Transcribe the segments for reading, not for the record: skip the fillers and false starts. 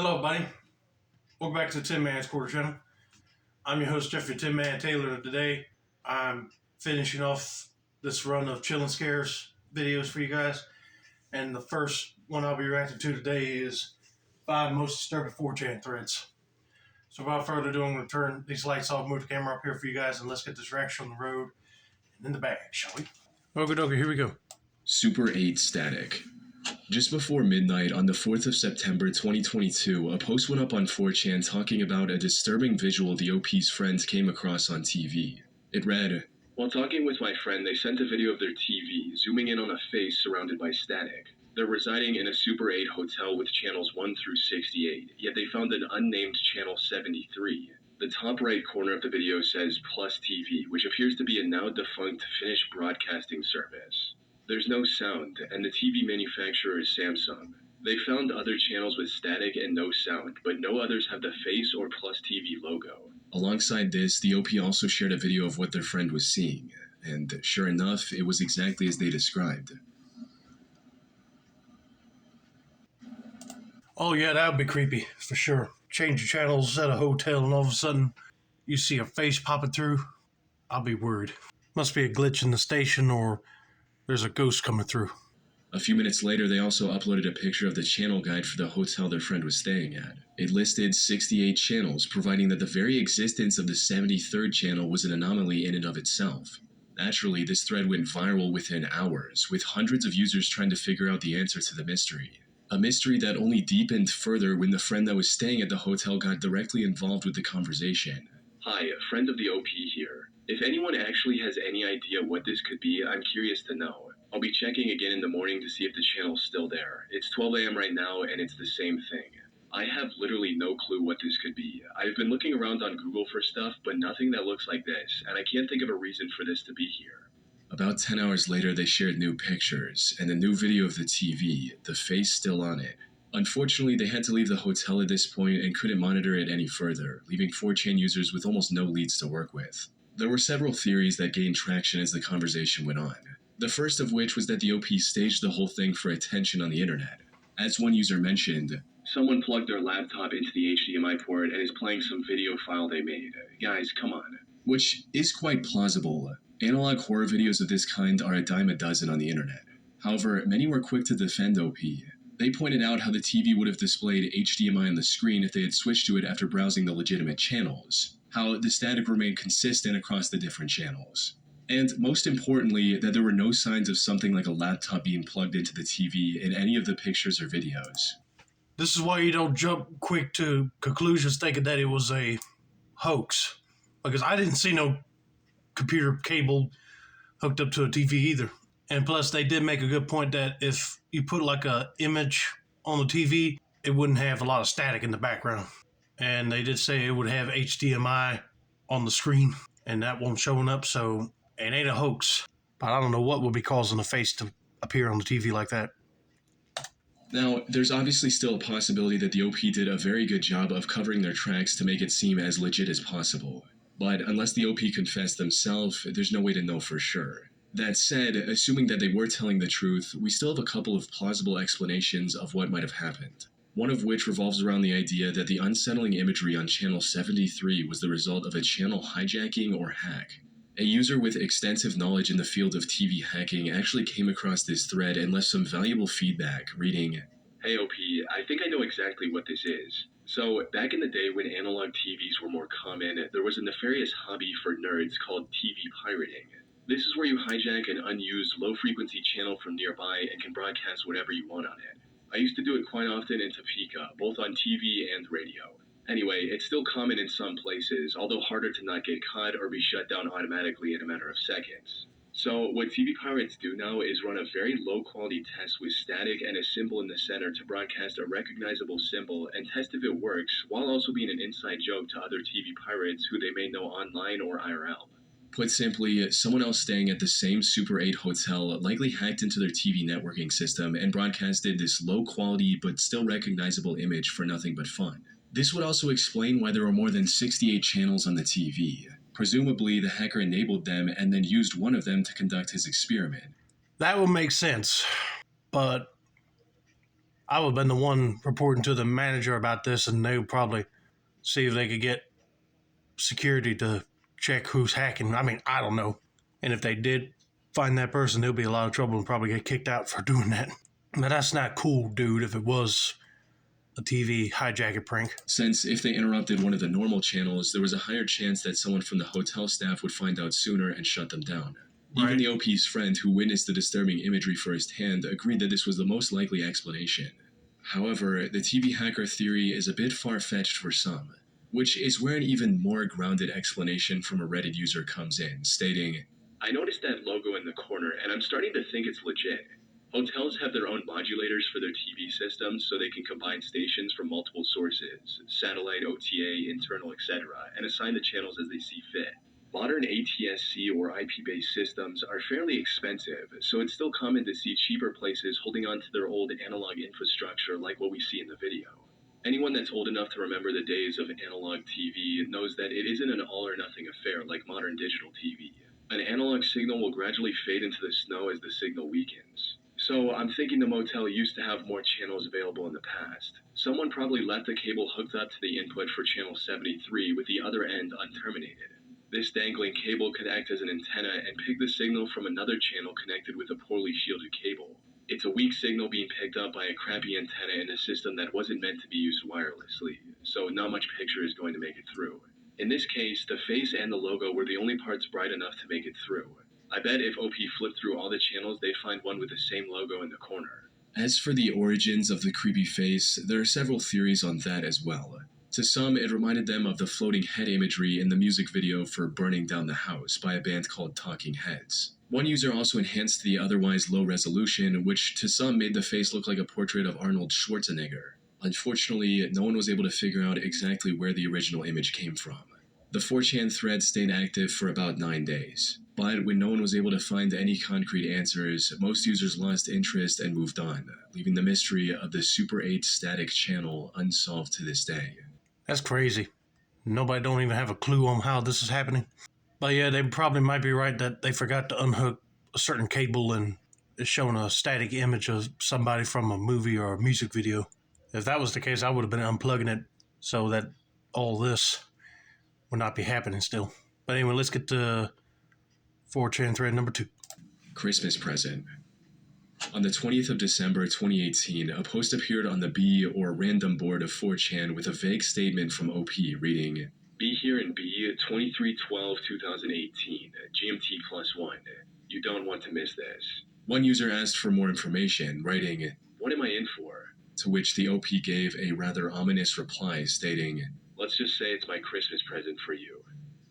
Hello, buddy. Welcome back to the Tin Man's Quarter Channel. I'm your host, Jeffrey Tin Man Taylor. Today, I'm finishing off this run of Chill and Scares videos for you guys. And the first one I'll be reacting to today is 5 most disturbing 4chan threads. So without further ado, I'm going to turn these lights off, move the camera up here for you guys, and let's get this reaction on the road and in the bag, shall we? Okay, here we go. Super8 Static. Just before midnight on the 4th of September 2022, a post went up on 4chan talking about a disturbing visual the OP's friends came across on TV. It read, "While talking with my friend, they sent a video of their TV, zooming in on a face surrounded by static. They're residing in a Super 8 hotel with channels 1 through 68, yet they found an unnamed channel 73. The top right corner of the video says Plus TV, which appears to be a now defunct Finnish broadcasting service. There's no sound, and the TV manufacturer is Samsung. They found other channels with static and no sound, but no others have the Face or Plus TV logo." Alongside this, the OP also shared a video of what their friend was seeing, and sure enough, it was exactly as they described. Oh yeah, that would be creepy, for sure. Change the channels at a hotel and all of a sudden you see a face popping through. I'll be worried. Must be a glitch in the station or there's a ghost coming through. A few minutes later, they also uploaded a picture of the channel guide for the hotel their friend was staying at. It listed 68 channels, providing that the very existence of the 73rd channel was an anomaly in and of itself. Naturally, this thread went viral within hours, with hundreds of users trying to figure out the answer to the mystery. A mystery that only deepened further when the friend that was staying at the hotel got directly involved with the conversation. "Hi, a friend of the OP here. If anyone actually has any idea what this could be, I'm curious to know. I'll be checking again in the morning to see if the channel's still there. It's 12 a.m. right now and it's the same thing. I have literally no clue what this could be. I've been looking around on Google for stuff, but nothing that looks like this, and I can't think of a reason for this to be here." About 10 hours later, they shared new pictures and a new video of the TV, the face still on it. Unfortunately, they had to leave the hotel at this point and couldn't monitor it any further, leaving 4chan users with almost no leads to work with. There were several theories that gained traction as the conversation went on. The first of which was that the OP staged the whole thing for attention on the internet. As one user mentioned, "Someone plugged their laptop into the HDMI port and is playing some video file they made. Guys, come on." Which is quite plausible. Analog horror videos of this kind are a dime a dozen on the internet. However, many were quick to defend OP. They pointed out how the TV would have displayed HDMI on the screen if they had switched to it after browsing the legitimate channels, how the static remained consistent across the different channels, and most importantly, that there were no signs of something like a laptop being plugged into the TV in any of the pictures or videos. This is why you don't jump quick to conclusions thinking that it was a hoax. Because I didn't see no computer cable hooked up to a TV either. And plus, they did make a good point that if you put like a image on the TV, it wouldn't have a lot of static in the background. And they did say it would have HDMI on the screen, and that won't showing up, so it ain't a hoax. But I don't know what would be causing a face to appear on the TV like that. Now, there's obviously still a possibility that the OP did a very good job of covering their tracks to make it seem as legit as possible. But unless the OP confessed themselves, there's no way to know for sure. That said, assuming that they were telling the truth, we still have a couple of plausible explanations of what might have happened. One of which revolves around the idea that the unsettling imagery on channel 73 was the result of a channel hijacking or hack. A user with extensive knowledge in the field of TV hacking actually came across this thread and left some valuable feedback, reading, "Hey OP, I think I know exactly what this is. So, back in the day when analog TVs were more common, there was a nefarious hobby for nerds called TV pirating. This is where you hijack an unused low-frequency channel from nearby and can broadcast whatever you want on it. I used to do it quite often in Topeka, both on TV and radio. Anyway, it's still common in some places, although harder to not get caught or be shut down automatically in a matter of seconds. So, what TV pirates do now is run a very low-quality test with static and a symbol in the center to broadcast a recognizable symbol and test if it works, while also being an inside joke to other TV pirates who they may know online or IRL. Put simply, someone else staying at the same Super 8 hotel likely hacked into their TV networking system and broadcasted this low-quality but still recognizable image for nothing but fun. This would also explain why there were more than 68 channels on the TV. Presumably, the hacker enabled them and then used one of them to conduct his experiment." That would make sense, but I would have been the one reporting to the manager about this, and they would probably see if they could get security to check who's hacking. I mean, I don't know. And if they did find that person, they'll be in a lot of trouble and probably get kicked out for doing that. But that's not cool, dude, if it was a TV hijacker prank. Since if they interrupted one of the normal channels, there was a higher chance that someone from the hotel staff would find out sooner and shut them down. Even the OP's friend, who witnessed the disturbing imagery firsthand, agreed that this was the most likely explanation. However, the TV hacker theory is a bit far-fetched for some, which is where an even more grounded explanation from a Reddit user comes in, stating, "I noticed that logo in the corner, and I'm starting to think it's legit. Hotels have their own modulators for their TV systems so they can combine stations from multiple sources, satellite, OTA, internal, etc., and assign the channels as they see fit. Modern ATSC or IP-based systems are fairly expensive, so it's still common to see cheaper places holding on to their old analog infrastructure like what we see in the video. Anyone that's old enough to remember the days of analog TV knows that it isn't an all-or-nothing affair like modern digital TV. An analog signal will gradually fade into the snow as the signal weakens. So I'm thinking the motel used to have more channels available in the past. Someone probably left the cable hooked up to the input for channel 73 with the other end unterminated. This dangling cable could act as an antenna and pick the signal from another channel connected with a poorly shielded cable. It's a weak signal being picked up by a crappy antenna in a system that wasn't meant to be used wirelessly, so not much picture is going to make it through. In this case, the face and the logo were the only parts bright enough to make it through. I bet if OP flipped through all the channels, they'd find one with the same logo in the corner." As for the origins of the creepy face, there are several theories on that as well. To some, it reminded them of the floating head imagery in the music video for Burning Down the House by a band called Talking Heads. One user also enhanced the otherwise low resolution, which to some made the face look like a portrait of Arnold Schwarzenegger. Unfortunately, no one was able to figure out exactly where the original image came from. The 4chan thread stayed active for about 9 days, but when no one was able to find any concrete answers, most users lost interest and moved on, leaving the mystery of the Super8 Static channel unsolved to this day. That's crazy. Nobody don't even have a clue on how this is happening. But yeah, they probably might be right that they forgot to unhook a certain cable and it's showing a static image of somebody from a movie or a music video. If that was the case, I would have been unplugging it so that all this would not be happening still. But anyway, let's get to 4chan thread number 2. Christmas present. On the 20th of December 2018, a post appeared on the B or random board of 4chan with a vague statement from OP reading, "Be here in B 23/12/2018, GMT +1. You don't want to miss this." One user asked for more information, writing, "What am I in for?" To which the OP gave a rather ominous reply stating, "Let's just say it's my Christmas present for you."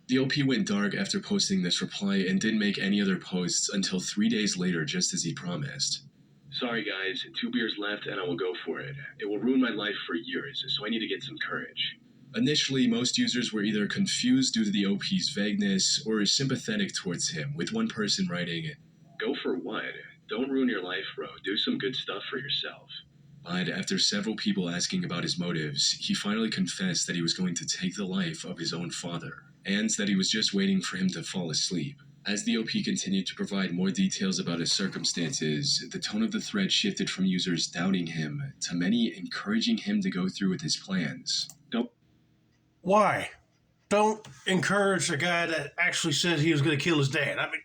The OP went dark after posting this reply and didn't make any other posts until 3 days later, just as he promised. "Sorry guys, 2 beers left and I will go for it. It will ruin my life for years, so I need to get some courage." Initially, most users were either confused due to the OP's vagueness or sympathetic towards him, with one person writing, "Go for what? Don't ruin your life, bro. Do some good stuff for yourself." But after several people asking about his motives, he finally confessed that he was going to take the life of his own father, and that he was just waiting for him to fall asleep. As the OP continued to provide more details about his circumstances, the tone of the thread shifted from users doubting him to many encouraging him to go through with his plans. Why? Don't encourage a guy that actually said he was going to kill his dad. I mean,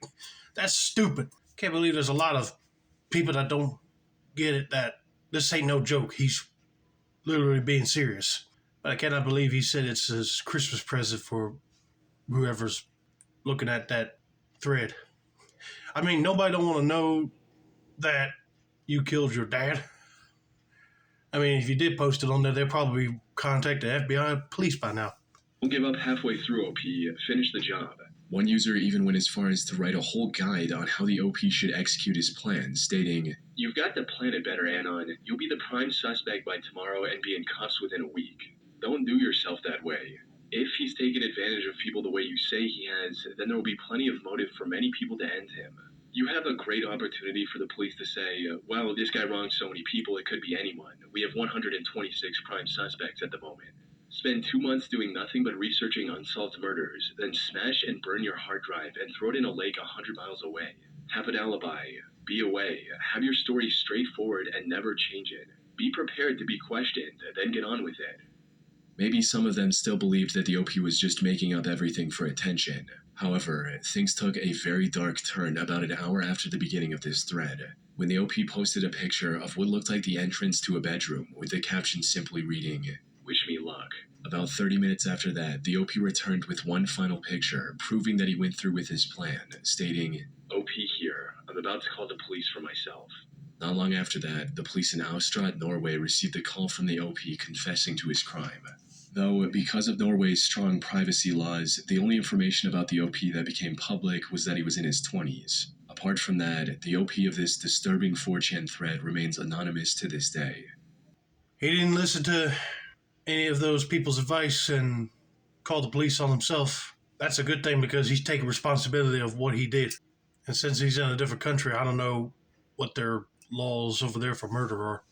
that's stupid. Can't believe there's a lot of people that don't get it, that this ain't no joke. He's literally being serious. But I cannot believe he said it's his Christmas present for whoever's looking at that thread. I mean, nobody don't want to know that you killed your dad. I mean, if you did post it on there, they'll probably contact the FBI police by now. "Don't give up halfway through, OP. Finish the job." One user even went as far as to write a whole guide on how the OP should execute his plan, stating, "You've got to plan it better, Anon. You'll be the prime suspect by tomorrow and be in cuffs within a week. Don't do yourself that way. If he's taken advantage of people the way you say he has, then there will be plenty of motive for many people to end him. You have a great opportunity for the police to say, well, this guy wronged so many people, it could be anyone. We have 126 prime suspects at the moment. Spend 2 months doing nothing but researching unsolved murders, then smash and burn your hard drive and throw it in a lake 100 miles away. Have an alibi. Be away. Have your story straightforward and never change it. Be prepared to be questioned, then get on with it. Maybe some of them still believed that the OP was just making up everything for attention. However, things took a very dark turn about an hour after the beginning of this thread, when the OP posted a picture of what looked like the entrance to a bedroom with the caption simply reading, "Wish me luck." About 30 minutes after that, the OP returned with one final picture, proving that he went through with his plan, stating, "OP here. I'm about to call the police for myself." Not long after that, the police in Austrad, Norway received a call from the OP confessing to his crime. Though, because of Norway's strong privacy laws, the only information about the OP that became public was that he was in his 20s. Apart from that, the OP of this disturbing 4chan thread remains anonymous to this day. He didn't listen to any of those people's advice and called the police on himself. That's a good thing because he's taking responsibility of what he did. And since he's in a different country, I don't know what their laws over there for murder are.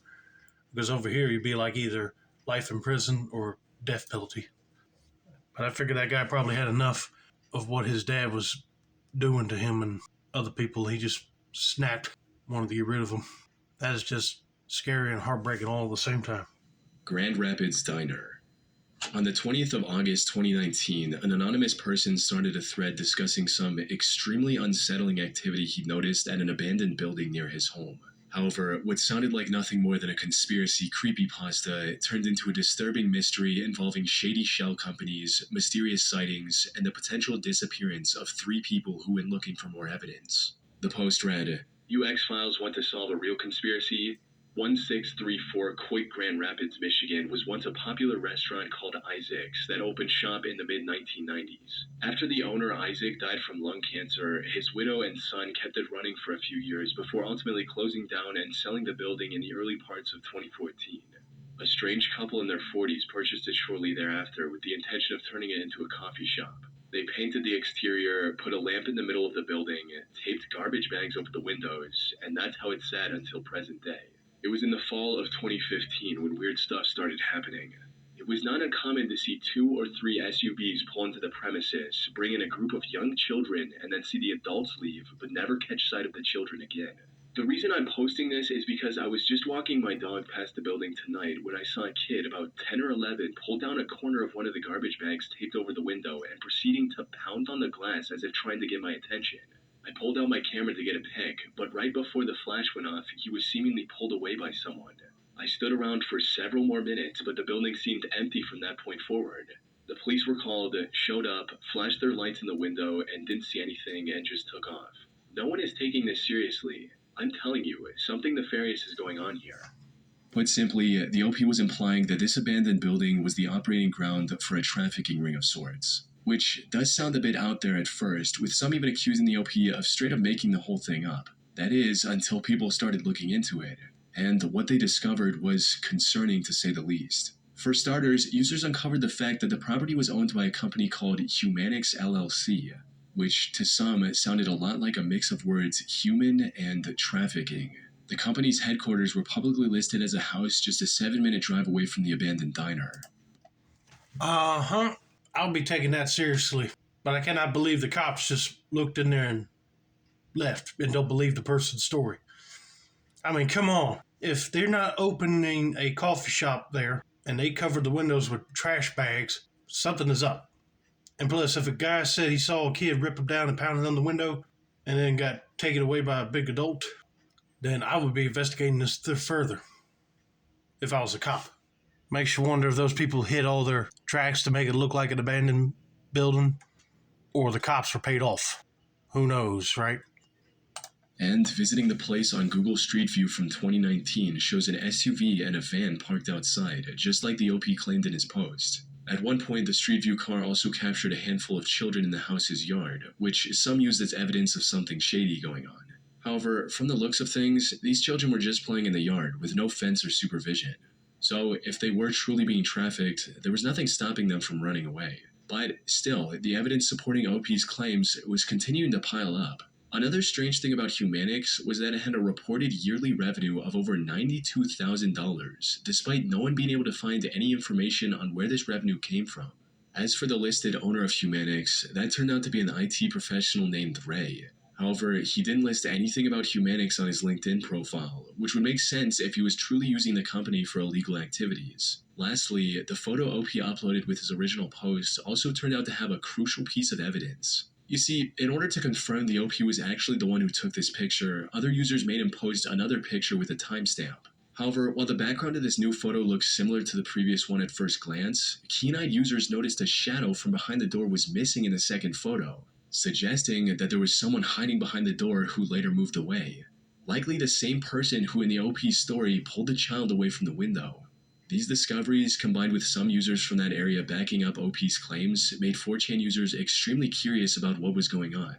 Because over here, you'd be like either life in prison or death penalty. But I figured that guy probably had enough of what his dad was doing to him and other people. He just snapped, wanted to get rid of him. That is just scary and heartbreaking all at the same time. Grand Rapids Diner. On the 20th of August 2019, an anonymous person started a thread discussing some extremely unsettling activity he noticed at an abandoned building near his home. However, what sounded like nothing more than a conspiracy creepypasta turned into a disturbing mystery involving shady shell companies, mysterious sightings, and the potential disappearance of 3 people who went looking for more evidence. The post read, "You X-Files want to solve a real conspiracy? 1634 Coit, Grand Rapids, Michigan was once a popular restaurant called Isaac's that opened shop in the mid-1990s. After the owner Isaac died from lung cancer, his widow and son kept it running for a few years before ultimately closing down and selling the building in the early parts of 2014. A strange couple in their 40s purchased it shortly thereafter with the intention of turning it into a coffee shop. They painted the exterior, put a lamp in the middle of the building, taped garbage bags over the windows, and that's how it sat until present day. It was in the fall of 2015 when weird stuff started happening. It was not uncommon to see 2 or 3 SUVs pull into the premises, bring in a group of young children, and then see the adults leave, but never catch sight of the children again. The reason I'm posting this is because I was just walking my dog past the building tonight when I saw a kid about 10 or 11 pull down a corner of one of the garbage bags taped over the window and proceeding to pound on the glass as if trying to get my attention. I pulled out my camera to get a pic, but right before the flash went off, he was seemingly pulled away by someone. I stood around for several more minutes, but the building seemed empty from that point forward. The police were called, showed up, flashed their lights in the window, and didn't see anything and just took off. No one is taking this seriously. I'm telling you, something nefarious is going on here." Put simply, the OP was implying that this abandoned building was the operating ground for a trafficking ring of sorts. Which does sound a bit out there at first, with some even accusing the OP of straight up making the whole thing up. That is, until people started looking into it. And what they discovered was concerning to say the least. For starters, users uncovered the fact that the property was owned by a company called Humanix LLC, which to some sounded a lot like a mix of words human and trafficking. The company's headquarters were publicly listed as a house just a 7-minute drive away from the abandoned diner. Uh-huh. I'll be taking that seriously. But I cannot believe the cops just looked in there and left and don't believe the person's story. I mean, come on. If they're not opening a coffee shop there and they covered the windows with trash bags, something is up. And plus, if a guy said he saw a kid rip him down and pound it on the window and then got taken away by a big adult, then I would be investigating this further if I was a cop. Makes you wonder if those people hid all their tracks to make it look like an abandoned building, or the cops were paid off. Who knows, right? And visiting the place on Google Street View from 2019 shows an SUV and a van parked outside, just like the OP claimed in his post. At one point, the Street View car also captured a handful of children in the house's yard, which some used as evidence of something shady going on. However, from the looks of things, these children were just playing in the yard with no fence or supervision. So, if they were truly being trafficked, there was nothing stopping them from running away. But still, the evidence supporting OP's claims was continuing to pile up. Another strange thing about Humanix was that it had a reported yearly revenue of over $92,000, despite no one being able to find any information on where this revenue came from. As for the listed owner of Humanix, that turned out to be an IT professional named Ray. However, he didn't list anything about Humanix on his LinkedIn profile, which would make sense if he was truly using the company for illegal activities. Lastly, the photo OP uploaded with his original post also turned out to have a crucial piece of evidence. You see, in order to confirm the OP was actually the one who took this picture, other users made him post another picture with a timestamp. However, while the background of this new photo looks similar to the previous one at first glance, keen-eyed users noticed a shadow from behind the door was missing in the second photo, suggesting that there was someone hiding behind the door who later moved away. Likely the same person who in the OP story pulled the child away from the window. These discoveries, combined with some users from that area backing up OP's claims, made 4chan users extremely curious about what was going on,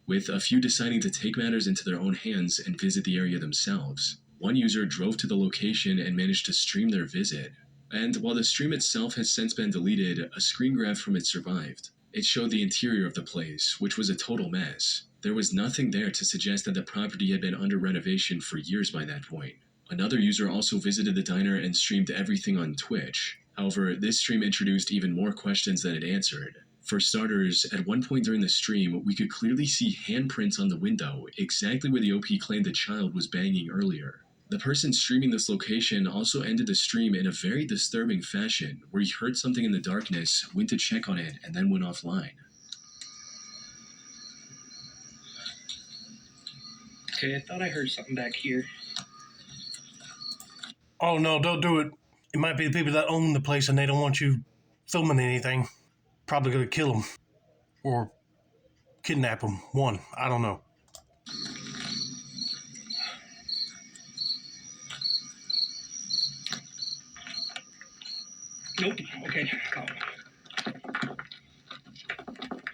with a few deciding to take matters into their own hands and visit the area themselves. One user drove to the location and managed to stream their visit. And while the stream itself has since been deleted, a screen grab from it survived. It showed the interior of the place, which was a total mess. There was nothing there to suggest that the property had been under renovation for years by that point. Another user also visited the diner and streamed everything on Twitch. However, this stream introduced even more questions than it answered. For starters, at one point during the stream, we could clearly see handprints on the window, exactly where the OP claimed the child was banging earlier. The person streaming this location also ended the stream in a very disturbing fashion, where he heard something in the darkness, went to check on it, and then went offline. Okay, I thought I heard something back here. Oh no, don't do it. It might be the people that own the place and they don't want you filming anything. Probably gonna kill them. Or kidnap them. One, I don't know. Nope. Okay, calm.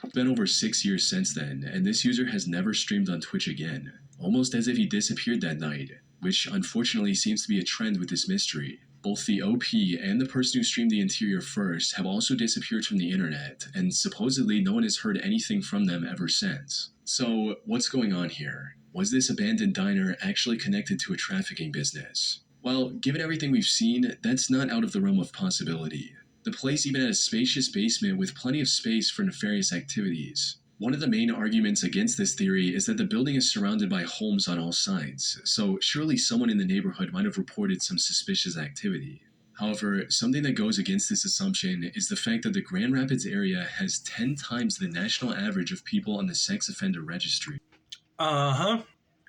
It's been over 6 years since then, and this user has never streamed on Twitch again, almost as if he disappeared that night, which unfortunately seems to be a trend with this mystery. Both the OP and the person who streamed the interior first have also disappeared from the internet, and supposedly no one has heard anything from them ever since. So, what's going on here? Was this abandoned diner actually connected to a trafficking business? Well, given everything we've seen, that's not out of the realm of possibility. The place even had a spacious basement with plenty of space for nefarious activities. One of the main arguments against this theory is that the building is surrounded by homes on all sides, so surely someone in the neighborhood might have reported some suspicious activity. However, something that goes against this assumption is the fact that the Grand Rapids area has 10 times the national average of people on the sex offender registry. Uh-huh.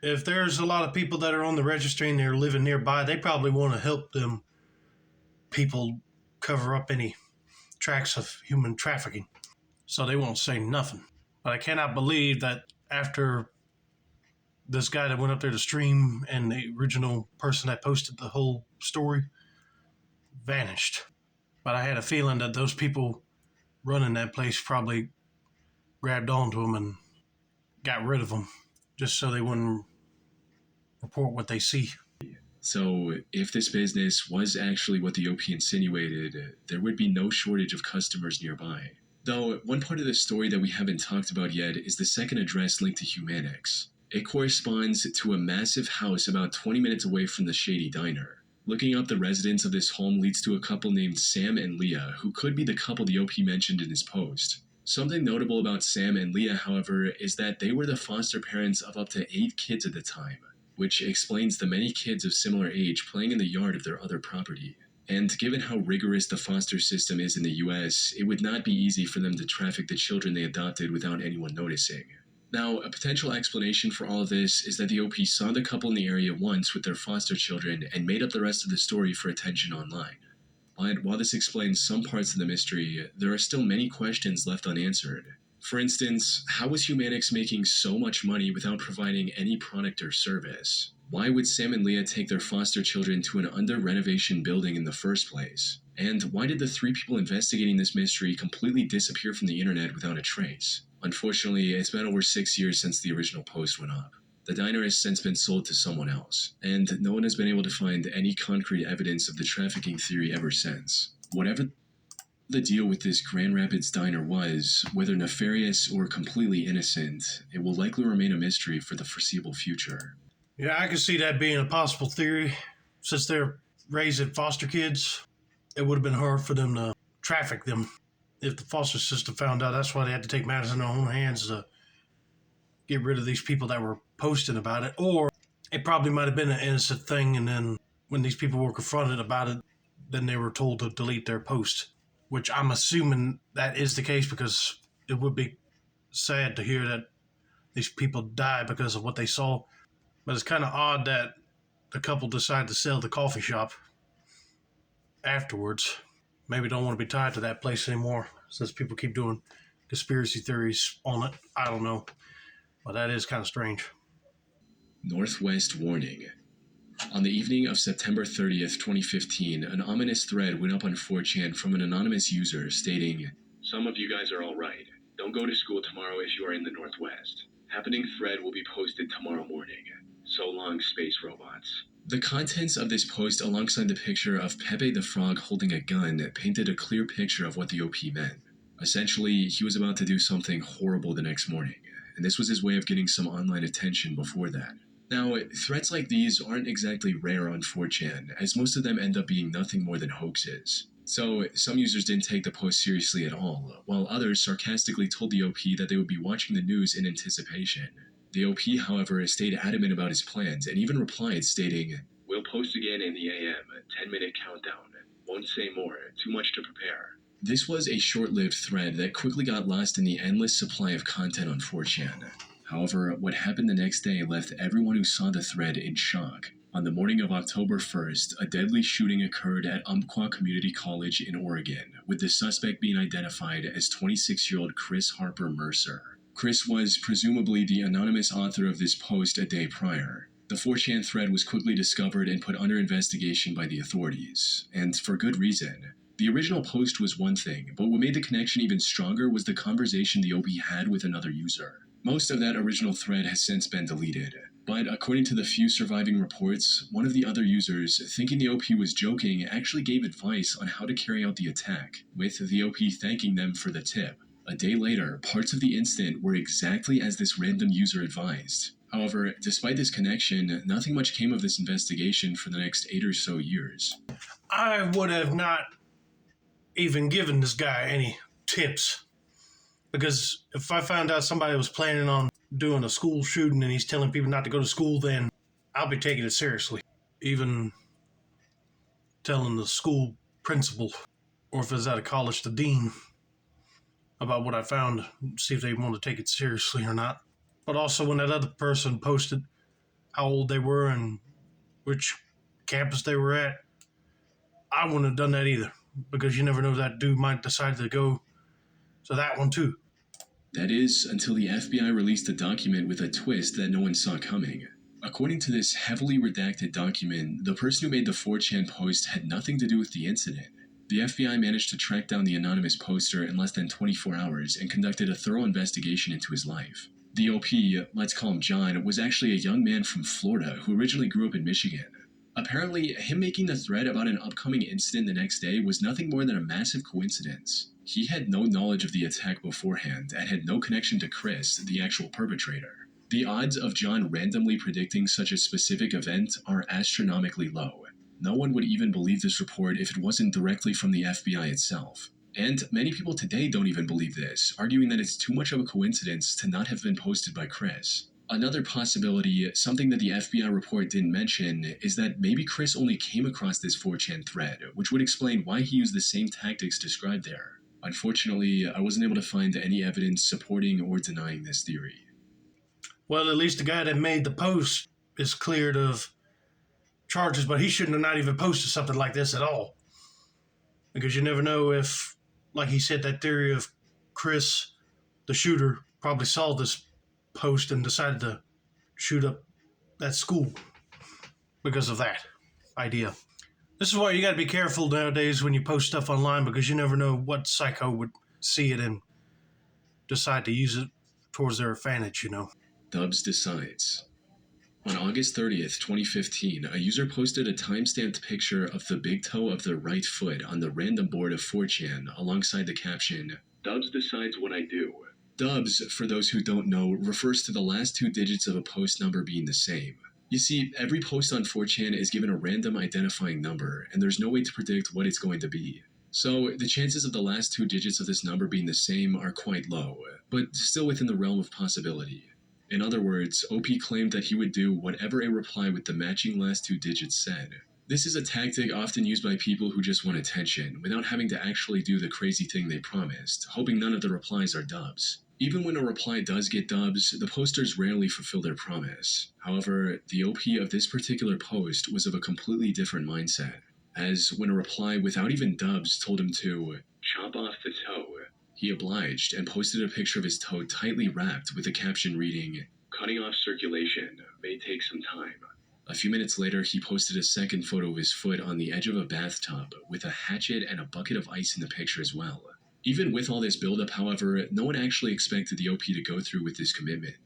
If there's a lot of people that are on the registry and they're living nearby, they probably want to help them people cover up any tracks of human trafficking. So they won't say nothing. But I cannot believe that after this guy that went up there to stream and the original person that posted the whole story vanished. But I had a feeling that those people running that place probably grabbed onto him and got rid of him just so they wouldn't report what they see. So, if this business was actually what the OP insinuated, there would be no shortage of customers nearby. Though, one part of the story that we haven't talked about yet is the second address linked to Humanix. It corresponds to a massive house about 20 minutes away from the shady diner. Looking up the residence of this home leads to a couple named Sam and Leah, who could be the couple the OP mentioned in his post. Something notable about Sam and Leah, however, is that they were the foster parents of up to 8 kids at the time, which explains the many kids of similar age playing in the yard of their other property. And given how rigorous the foster system is in the US, it would not be easy for them to traffic the children they adopted without anyone noticing. Now, a potential explanation for all of this is that the OP saw the couple in the area once with their foster children and made up the rest of the story for attention online. But while this explains some parts of the mystery, there are still many questions left unanswered. For instance, how was Humanix making so much money without providing any product or service? Why would Sam and Leah take their foster children to an under-renovation building in the first place? And why did the 3 people investigating this mystery completely disappear from the internet without a trace? Unfortunately, it's been over 6 years since the original post went up. The diner has since been sold to someone else, and no one has been able to find any concrete evidence of the trafficking theory ever since. Whatever the deal with this Grand Rapids diner was, whether nefarious or completely innocent, it will likely remain a mystery for the foreseeable future. Yeah, I can see that being a possible theory. Since they're raising foster kids, it would have been hard for them to traffic them if the foster system found out. That's why they had to take matters in their own hands to get rid of these people that were posting about it, or it probably might have been an innocent thing, and then when these people were confronted about it, then they were told to delete their post, which I'm assuming that is the case, because it would be sad to hear that these people die because of what they saw. But it's kind of odd that the couple decided to sell the coffee shop afterwards. Maybe don't want to be tied to that place anymore, since people keep doing conspiracy theories on it. I don't know. But that is kind of strange. Northwest warning. On the evening of September 30th, 2015, an ominous thread went up on 4chan from an anonymous user stating, "Some of you guys are alright. Don't go to school tomorrow if you are in the Northwest. Happening thread will be posted tomorrow morning. So long, space robots." The contents of this post, alongside the picture of Pepe the Frog holding a gun, painted a clear picture of what the OP meant. Essentially, he was about to do something horrible the next morning, and this was his way of getting some online attention before that. Now, threats like these aren't exactly rare on 4chan, as most of them end up being nothing more than hoaxes. So, some users didn't take the post seriously at all, while others sarcastically told the OP that they would be watching the news in anticipation. The OP, however, stayed adamant about his plans and even replied stating, "We'll post again in the AM, 10-minute countdown. Won't say more, too much to prepare." This was a short-lived thread that quickly got lost in the endless supply of content on 4chan. However, what happened the next day left everyone who saw the thread in shock. On the morning of October 1st, a deadly shooting occurred at Umpqua Community College in Oregon, with the suspect being identified as 26-year-old Chris Harper Mercer. Chris was presumably the anonymous author of this post a day prior. The 4chan thread was quickly discovered and put under investigation by the authorities, and for good reason. The original post was one thing, but what made the connection even stronger was the conversation the OP had with another user. Most of that original thread has since been deleted, but according to the few surviving reports, one of the other users, thinking the OP was joking, actually gave advice on how to carry out the attack, with the OP thanking them for the tip. A day later, parts of the incident were exactly as this random user advised. However, despite this connection, nothing much came of this investigation for the next 8 or so years. I would have not even given this guy any tips, because if I found out somebody was planning on doing a school shooting and he's telling people not to go to school, then I'll be taking it seriously. Even telling the school principal, or if it's at a college, the dean, about what I found, see if they want to take it seriously or not. But also when that other person posted how old they were and which campus they were at, I wouldn't have done that either, because you never know, that dude might decide to go to that one too. That is, until the FBI released a document with a twist that no one saw coming. According to this heavily redacted document, the person who made the 4chan post had nothing to do with the incident. The FBI managed to track down the anonymous poster in less than 24 hours and conducted a thorough investigation into his life. The OP, let's call him John, was actually a young man from Florida who originally grew up in Michigan. Apparently, him making the thread about an upcoming incident the next day was nothing more than a massive coincidence. He had no knowledge of the attack beforehand and had no connection to Chris, the actual perpetrator. The odds of John randomly predicting such a specific event are astronomically low. No one would even believe this report if it wasn't directly from the FBI itself. And many people today don't even believe this, arguing that it's too much of a coincidence to not have been posted by Chris. Another possibility, something that the FBI report didn't mention, is that maybe Chris only came across this 4chan thread, which would explain why he used the same tactics described there. Unfortunately, I wasn't able to find any evidence supporting or denying this theory. Well, at least the guy that made the post is cleared of charges, but he shouldn't have not even posted something like this at all. Because you never know if, like he said, that theory of Chris, the shooter, probably saw this post and decided to shoot up that school because of that idea. This is why you got to be careful nowadays when you post stuff online, because you never know what psycho would see it and decide to use it towards their advantage, you know. Dubs decides. On August 30th, 2015, a user posted a timestamped picture of the big toe of their right foot on the random board of 4chan alongside the caption, "Dubs decides what I do." Dubs, for those who don't know, refers to the last 2 digits of a post number being the same. You see, every post on 4chan is given a random identifying number, and there's no way to predict what it's going to be. So, the chances of the last 2 digits of this number being the same are quite low, but still within the realm of possibility. In other words, OP claimed that he would do whatever a reply with the matching last two digits said. This is a tactic often used by people who just want attention, without having to actually do the crazy thing they promised, hoping none of the replies are dubs. Even when a reply does get dubs, the posters rarely fulfill their promise. However, the OP of this particular post was of a completely different mindset, as when a reply without even dubs told him to chop off the toe, he obliged and posted a picture of his toe tightly wrapped with a caption reading, "Cutting off circulation may take some time." A few minutes later, he posted a second photo of his foot on the edge of a bathtub with a hatchet and a bucket of ice in the picture as well. Even with all this buildup, however, no one actually expected the OP to go through with this commitment.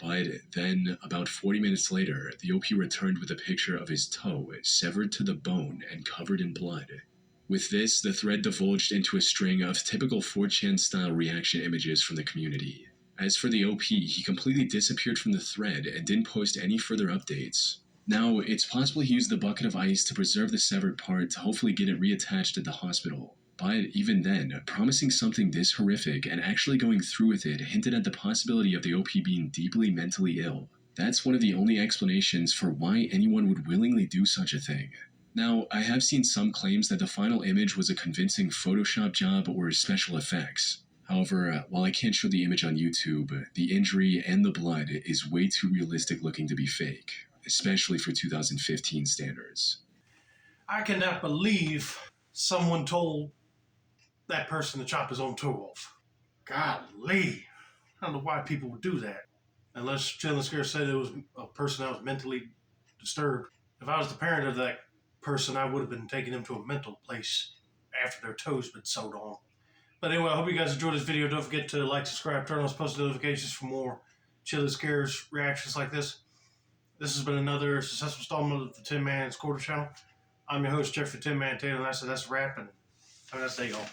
But then, about 40 minutes later, the OP returned with a picture of his toe severed to the bone and covered in blood. With this, the thread divulged into a string of typical 4chan-style reaction images from the community. As for the OP, he completely disappeared from the thread and didn't post any further updates. Now, it's possible he used the bucket of ice to preserve the severed part to hopefully get it reattached at the hospital. But even then, promising something this horrific and actually going through with it hinted at the possibility of the OP being deeply mentally ill. That's one of the only explanations for why anyone would willingly do such a thing. Now, I have seen some claims that the final image was a convincing Photoshop job or special effects. However, while I can't show the image on YouTube, the injury and the blood is way too realistic looking to be fake, especially for 2015 standards. I cannot believe someone told that person to chop his own toe off. Golly. I don't know why people would do that. Unless Chilling Scare said it was a person that was mentally disturbed. If I was the parent of that person, I would have been taking them to a mental place after their toes been sewed on. But anyway, I hope you guys enjoyed this video. Don't forget to like, subscribe, turn on post notifications for more Chilling Scares reactions like this. This has been another successful installment of the Tin Man's Quarter Channel. I'm your host, Jeffrey Tin Man Taylor, and I said that's a wrap, and have a nice day, y'all.